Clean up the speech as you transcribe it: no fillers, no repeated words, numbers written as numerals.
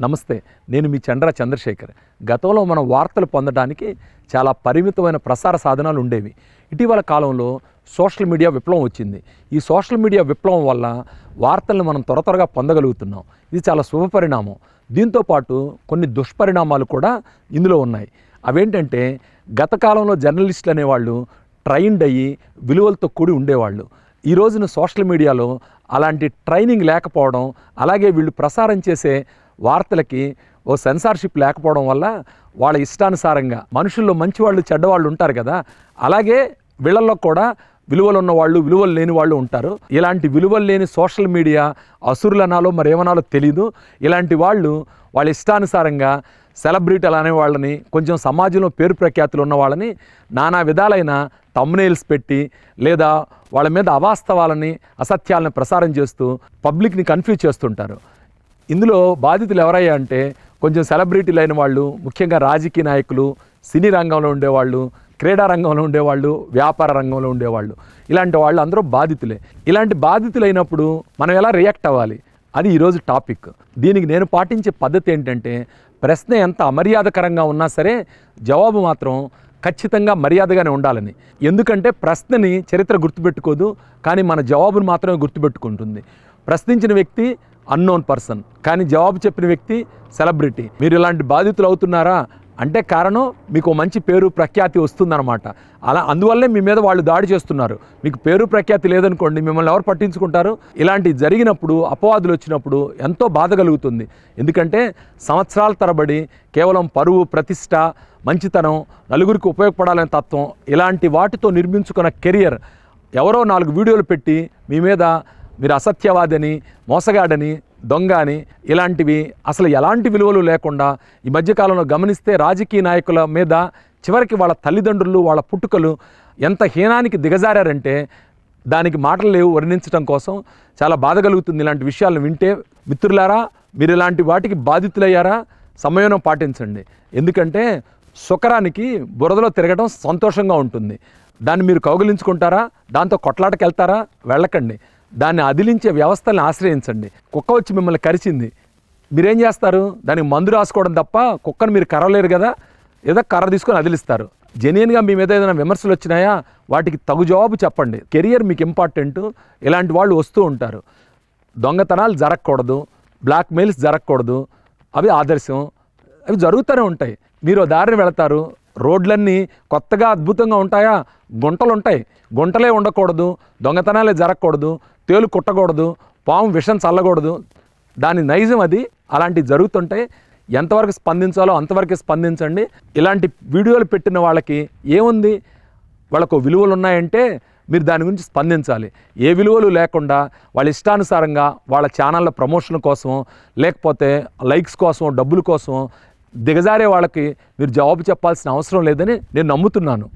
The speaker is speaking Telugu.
నమస్తే, నేను మీ చంద్రశేఖర్. గతంలో మనం వార్తలు పొందడానికి చాలా పరిమితమైన ప్రసార సాధనాలు ఉండేవి. ఇటీవల కాలంలో సోషల్ మీడియా విప్లవం వచ్చింది. ఈ సోషల్ మీడియా విప్లవం వల్ల వార్తలను మనం త్వరగా పొందగలుగుతున్నాం. ఇది చాలా శుభపరిణామం. దీంతోపాటు కొన్ని దుష్పరిణామాలు కూడా ఇందులో ఉన్నాయి. అవేంటంటే, గత కాలంలో జర్నలిస్టులు అనేవాళ్ళు ట్రైన్డ్ అయ్యి విలువలతో కూడి ఉండేవాళ్ళు. ఈ రోజున సోషల్ మీడియాలో అలాంటి ట్రైనింగ్ లేకపోవడం, అలాగే వీళ్ళు ప్రసారం చేసే వార్తలకి ఓ సెన్సార్షిప్ లేకపోవడం వల్ల వాళ్ళ ఇష్టానుసారంగా మనుషుల్లో మంచివాళ్ళు చెడ్డవాళ్ళు ఉంటారు కదా, అలాగే వీళ్ళల్లో కూడా విలువలు ఉన్నవాళ్ళు విలువలు లేని వాళ్ళు ఉంటారు. ఇలాంటి విలువలు లేని సోషల్ మీడియా అసురులనాలో మరేమనాలో తెలీదు. ఇలాంటి వాళ్ళు వాళ్ళ ఇష్టానుసారంగా సెలబ్రిటీలు అనే వాళ్ళని, కొంచెం సమాజంలో పేరు ప్రఖ్యాతులు ఉన్న వాళ్ళని నానా విధాలైన థంబ్నెయిల్స్ పెట్టి లేదా వాళ్ళ మీద అవాస్తవాలని అసత్యాలను ప్రసారం చేస్తూ పబ్లిక్ని కన్ఫ్యూజ్ చేస్తుంటారు. ఇందులో బాధితులు ఎవరయ్యా అంటే కొంచెం సెలబ్రిటీలు అయిన వాళ్ళు, ముఖ్యంగా రాజకీయ నాయకులు, సినీ రంగంలో ఉండేవాళ్ళు, క్రీడా రంగంలో ఉండేవాళ్ళు, వ్యాపార రంగంలో ఉండేవాళ్ళు. ఇలాంటి వాళ్ళు అందరూ బాధితులే. ఇలాంటి బాధితులు అయినప్పుడు మనం ఎలా రియాక్ట్ అవ్వాలి, అది ఈరోజు టాపిక్. దీనికి నేను పాటించే పద్ధతి ఏంటంటే, ప్రశ్న ఎంత అమర్యాదకరంగా ఉన్నా సరే జవాబు మాత్రం ఖచ్చితంగా మర్యాదగానే ఉండాలని. ఎందుకంటే ప్రశ్నని చరిత్ర గుర్తుపెట్టుకోదు, కానీ మన జవాబును మాత్రమే గుర్తుపెట్టుకుంటుంది. ప్రశ్నించిన వ్యక్తి అన్నోన్ పర్సన్, కానీ జవాబు చెప్పిన వ్యక్తి సెలబ్రిటీ. మీరు ఇలాంటి బాధితులు అవుతున్నారా అంటే కారణం మీకు మంచి పేరు ప్రఖ్యాతి వస్తుందన్నమాట. అందువల్లే మీ మీద వాళ్ళు దాడి చేస్తున్నారు. మీకు పేరు ప్రఖ్యాతి లేదనుకోండి, మిమ్మల్ని ఎవరు పట్టించుకుంటారు? ఇలాంటివి జరిగినప్పుడు, అపవాదులు వచ్చినప్పుడు ఎంతో బాధ కలుగుతుంది. ఎందుకంటే సంవత్సరాల తరబడి కేవలం పరువు, ప్రతిష్ట, మంచితనం, నలుగురికి ఉపయోగపడాలనే తత్వం, ఇలాంటి వాటితో నిర్మించుకున్న కెరియర్ ఎవరో 4 వీడియోలు పెట్టి మీ మీద మీరు అసత్యవాదని, మోసగాడని, దొంగ అని, ఇలాంటివి అసలు ఎలాంటి విలువలు లేకుండా ఈ మధ్యకాలంలో గమనిస్తే రాజకీయ నాయకుల మీద చివరికి వాళ్ళ తల్లిదండ్రులు, వాళ్ళ పుట్టుకలు ఎంత హీనానికి దిగజారంటే దానికి మాటలు లేవు వర్ణించడం కోసం. చాలా బాధ కలుగుతుంది ఇలాంటి విషయాలను వింటే. మిత్రులారా, మీరు ఇలాంటి వాటికి బాధితులయ్యారా? సంయమనం పాటించండి. ఎందుకంటే సుకరానికి బురదలో తిరగడం సంతోషంగా ఉంటుంది. దాన్ని మీరు కౌగిలించుకుంటారా? దాంతో కొట్లాటకి వెళ్తారా? వెళ్ళకండి. దాన్ని అదిలించే వ్యవస్థల్ని ఆశ్రయించండి. కుక్క వచ్చి మిమ్మల్ని కరిచింది, మీరేం చేస్తారు? దానికి మందు రాసుకోవడం తప్ప కుక్కను మీరు కరవలేరు కదా, ఏదో కర్ర తీసుకొని అదిలిస్తారు. జెన్యున్గా మీ మీద ఏదైనా విమర్శలు వచ్చినాయా, వాటికి తగు జవాబు చెప్పండి. కెరియర్ మీకు ఇంపార్టెంట్. ఇలాంటి వాళ్ళు వస్తూ ఉంటారు. దొంగతనాలు జరగకూడదు, బ్లాక్మెయిల్స్ జరగకూడదు, అవి ఆదర్శం. అవి జరుగుతూనే ఉంటాయి. మీరు దారిని వెళతారు, రోడ్లన్నీ కొత్తగా అద్భుతంగా ఉంటాయా? గుంటలు ఉంటాయి. గుంటలే ఉండకూడదు, దొంగతనాలే జరగకూడదు, తేలు కుట్టకూడదు, పాము విషం చల్లకూడదు. దాని నైజం అది. అలాంటివి జరుగుతుంటాయి. ఎంతవరకు స్పందించాలో అంతవరకే స్పందించండి. ఇలాంటి వీడియోలు పెట్టిన వాళ్ళకి ఏముంది? వాళ్ళకు విలువలు ఉన్నాయంటే మీరు దాని గురించి స్పందించాలి. ఏ విలువలు లేకుండా వాళ్ళ ఇష్టానుసారంగా వాళ్ళ ఛానళ్ళ ప్రమోషన్ కోసం, లేకపోతే లైక్స్ కోసం, డబ్బుల కోసం దిగజారే వాళ్ళకి మీరు జవాబు చెప్పాల్సిన అవసరం లేదని నేను నమ్ముతున్నాను.